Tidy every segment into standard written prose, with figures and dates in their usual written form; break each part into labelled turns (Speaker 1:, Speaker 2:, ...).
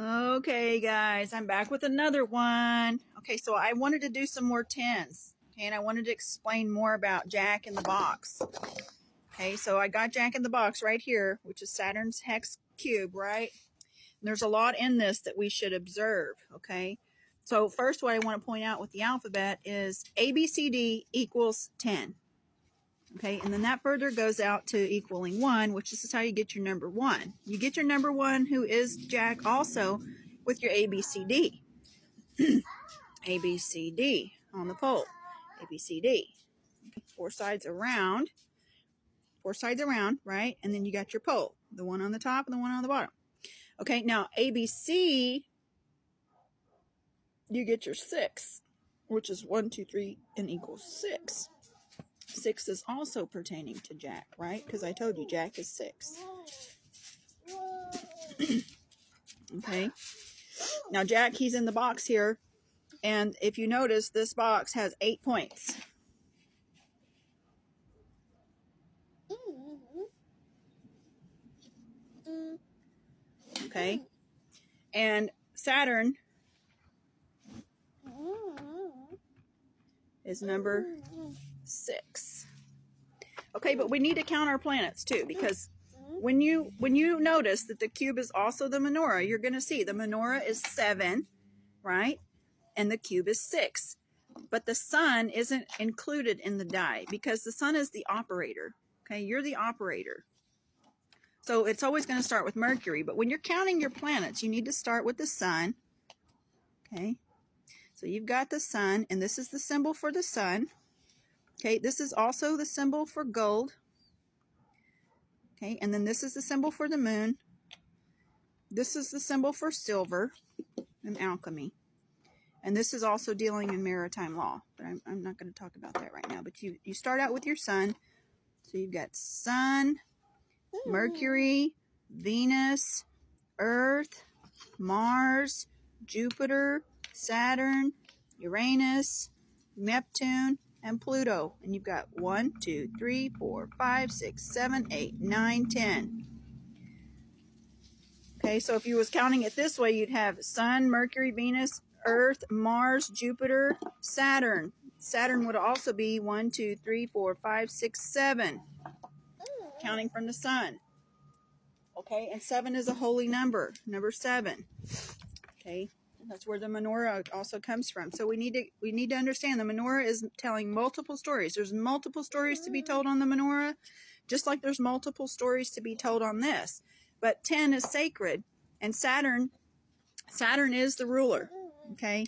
Speaker 1: Okay, guys, I'm back with another one. Okay, so I wanted to do some more 10s. Okay, and I wanted to explain more about Jack in the Box. Okay, so I got Jack in the Box right here, which is Saturn's hex cube, right? And there's a lot in this that we should observe, okay? So first, what I want to point out with the alphabet is ABCD equals 10. Okay, and then that further goes out to equaling 1, which is how you get your number 1. You get your number 1, who is Jack, also with your ABCD. ABCD on the pole. ABCD. Okay, four sides around, right? And then you got your pole, the one on the top and the one on the bottom. Okay, now ABC, you get your 6, which is 1, 2, 3, and equals 6. 6 is also pertaining to Jack, right? Because I told you Jack is 6. Okay. Now Jack, he's in the box here. And if you notice, this box has 8 points. Okay. And Saturn is number 6. Okay, but we need to count our planets too, because when you notice that the cube is also the menorah, you're going to see the menorah is 7, right? And the cube is 6. But the sun isn't included in the die because the sun is the operator. Okay, you're the operator. So it's always going to start with Mercury. But when you're counting your planets, you need to start with the sun. Okay, so you've got the sun, and this is the symbol for the sun. Okay, this is also the symbol for gold. Okay, and then this is the symbol for the moon. This is the symbol for silver and alchemy. And this is also dealing in maritime law. But I'm not going to talk about that right now. But you start out with your sun. So you've got sun, Mercury, Venus, Earth, Mars, Jupiter, Saturn, Uranus, Neptune, and Pluto. And you've got 1, 2, 3, 4, 5, 6, 7, 8, 9, 10. Okay, so if you was counting it this way, you'd have Sun, Mercury, Venus, Earth, Mars, Jupiter, Saturn. Saturn would also be 1, 2, 3, 4, 5, 6, 7. Counting from the sun. Okay, and 7 is a holy number. Number 7. Okay. That's where the menorah also comes from. So we need to understand the menorah is telling multiple stories. There's multiple stories to be told on the menorah, just like there's multiple stories to be told on this. But 10 is sacred, and Saturn is the ruler. Okay,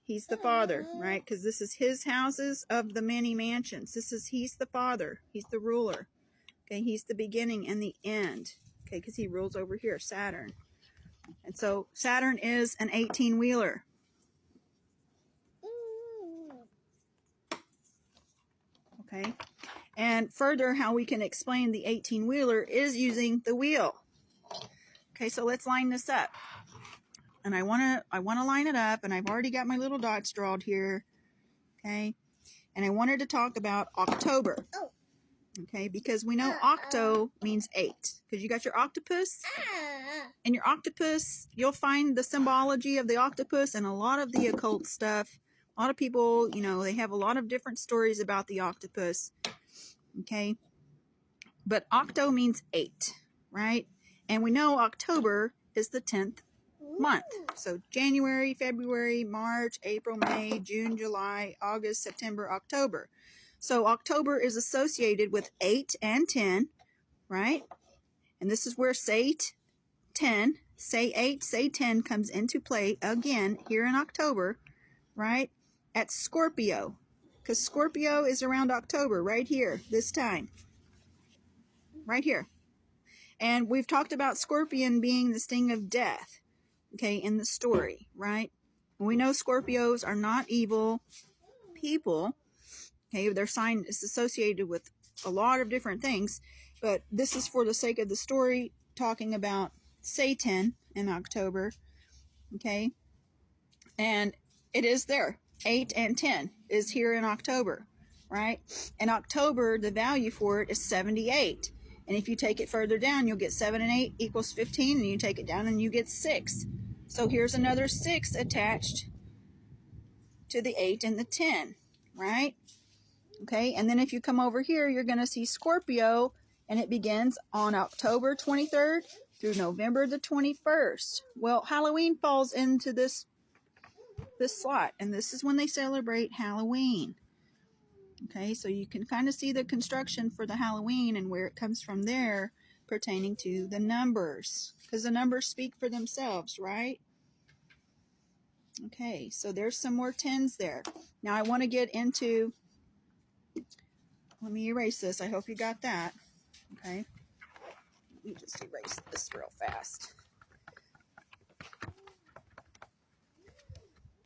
Speaker 1: he's the father, right? Because this is his houses of the many mansions. He's the father. He's the ruler. Okay, he's the beginning and the end. Okay, because he rules over here, Saturn. And so Saturn is an 18-wheeler. Okay. And further, how we can explain the 18-wheeler is using the wheel. Okay, so let's line this up. And I want to line it up, and I've already got my little dots drawn here. Okay. And I wanted to talk about October. Okay, because we know octo means 8. Because you got your octopus. And your octopus, you'll find the symbology of the octopus and a lot of the occult stuff. A lot of people, they have a lot of different stories about the octopus. Okay. But octo means 8, right? And we know October is the 10th month. So January, February, March, April, May, June, July, August, September, October. So October is associated with 8 and 10, right? And this is where say 10, say 8, say 10 comes into play again here in October, right? At Scorpio. Because Scorpio is around October, right here, this time. Right here. And we've talked about Scorpion being the sting of death, okay, in the story, right? We know Scorpios are not evil people. Okay, their sign is associated with a lot of different things, but this is for the sake of the story, talking about Satan in October. Okay, and it is there. 8 and 10 is here in October, right? In October, the value for it is 78. And if you take it further down, you'll get 7 and 8 equals 15, and you take it down and you get 6. So here's another 6 attached to the 8 and the 10, right? Okay, and then if you come over here, you're going to see Scorpio, and it begins on October 23rd through November the 21st. Well, Halloween falls into this slot, and this is when they celebrate Halloween. Okay, so you can kind of see the construction for the Halloween and where it comes from there pertaining to the numbers, because the numbers speak for themselves, right? Okay, so there's some more 10s there. Now I want to get into, let me erase this. I hope you got that. Okay, let me just erase this real fast.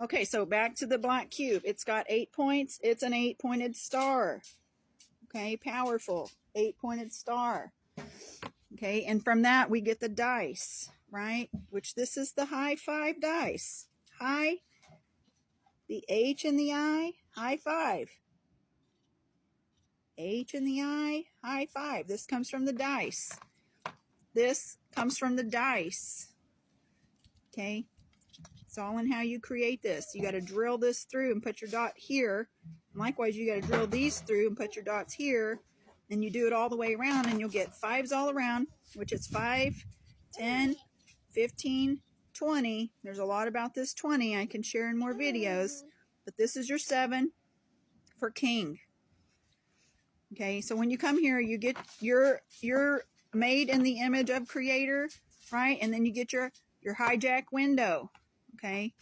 Speaker 1: Okay, so back to the black cube. It's got 8 points. It's an 8-pointed star. Okay, powerful 8-pointed star. Okay, and from that we get the dice, right? Which this is the high 5 dice. High, the H and the I, high 5. H and the I, high 5. This comes from the dice. This comes from the dice. Okay. It's all in how you create this. You got to drill this through and put your dot here. And likewise, you got to drill these through and put your dots here. And you do it all the way around, and you'll get 5s all around, which is 5, 10, 15, 20. There's a lot about this 20 I can share in more videos. But this is your 7 for king. Okay, so when you come here, you get your made in the image of creator, right? And then you get your hijack window. Okay,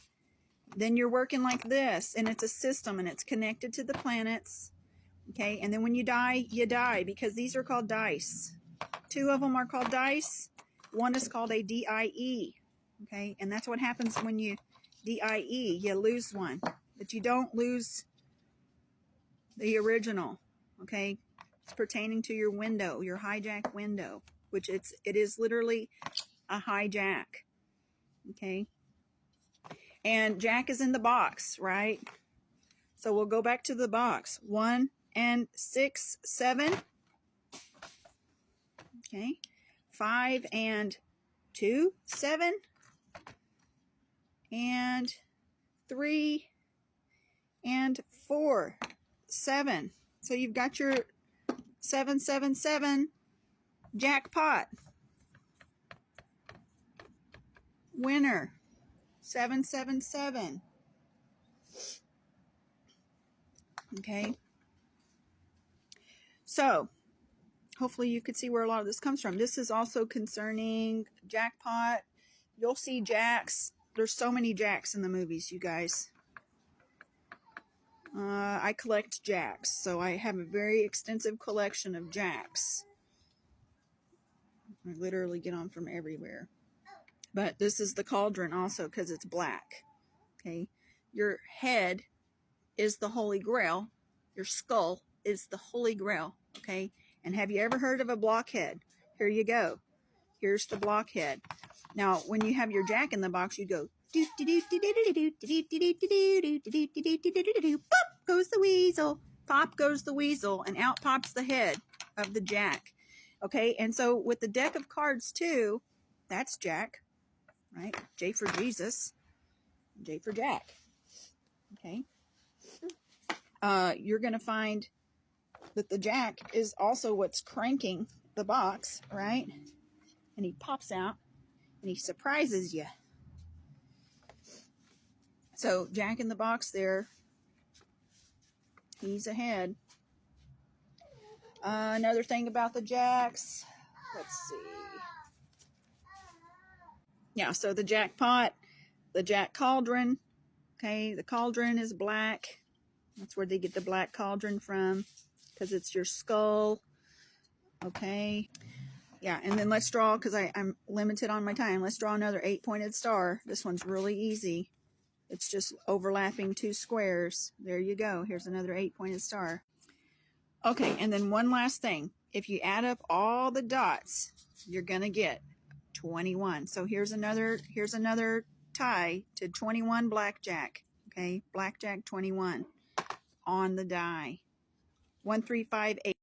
Speaker 1: then you're working like this, and it's a system, and it's connected to the planets. Okay, and then when you die, because these are called dice. 2 of them are called dice. 1 is called a DIE. Okay, and that's what happens when you DIE. You lose 1, but you don't lose the original. Okay, it's pertaining to your window, your hijack window, which it is literally a hijack. Okay. And Jack is in the box, right? So we'll go back to the box. 1 and 6, 7. Okay. 5 and 2, 7. And 3 and 4, 7. So you've got your 777 jackpot. Winner. 777. Okay. So, hopefully you could see where a lot of this comes from. This is also concerning jackpot. You'll see jacks. There's so many jacks in the movies, you guys. I collect jacks, so I have a very extensive collection of jacks. I literally get them from everywhere. But this is the cauldron also, because it's black. Okay, your head is the Holy Grail. Your skull is the Holy Grail. Okay, and have you ever heard of a blockhead? Here you go. Here's the blockhead. Now, when you have your jack in the box, you go. Pop goes the weasel. Pop goes the weasel, and out pops the head of the jack. Okay, and so with the deck of cards too, that's Jack. Right? J for Jesus, J for Jack. Okay. You're going to find that the Jack is also what's cranking the box, right? And he pops out and he surprises you. So Jack in the box there, he's ahead. Another thing about the Jacks, let's see. Yeah, so the jackpot, the Jack cauldron, okay, the cauldron is black. That's where they get the black cauldron from, because it's your skull, okay. Yeah, and then let's draw, because I'm limited on my time, let's draw another 8-pointed star. This one's really easy. It's just overlapping 2 squares. There you go. Here's another 8-pointed star. Okay, and then one last thing. If you add up all the dots, you're going to get 21. So here's another tie to 21 blackjack. Okay, blackjack 21 on the die. 1, 3, 5, 8.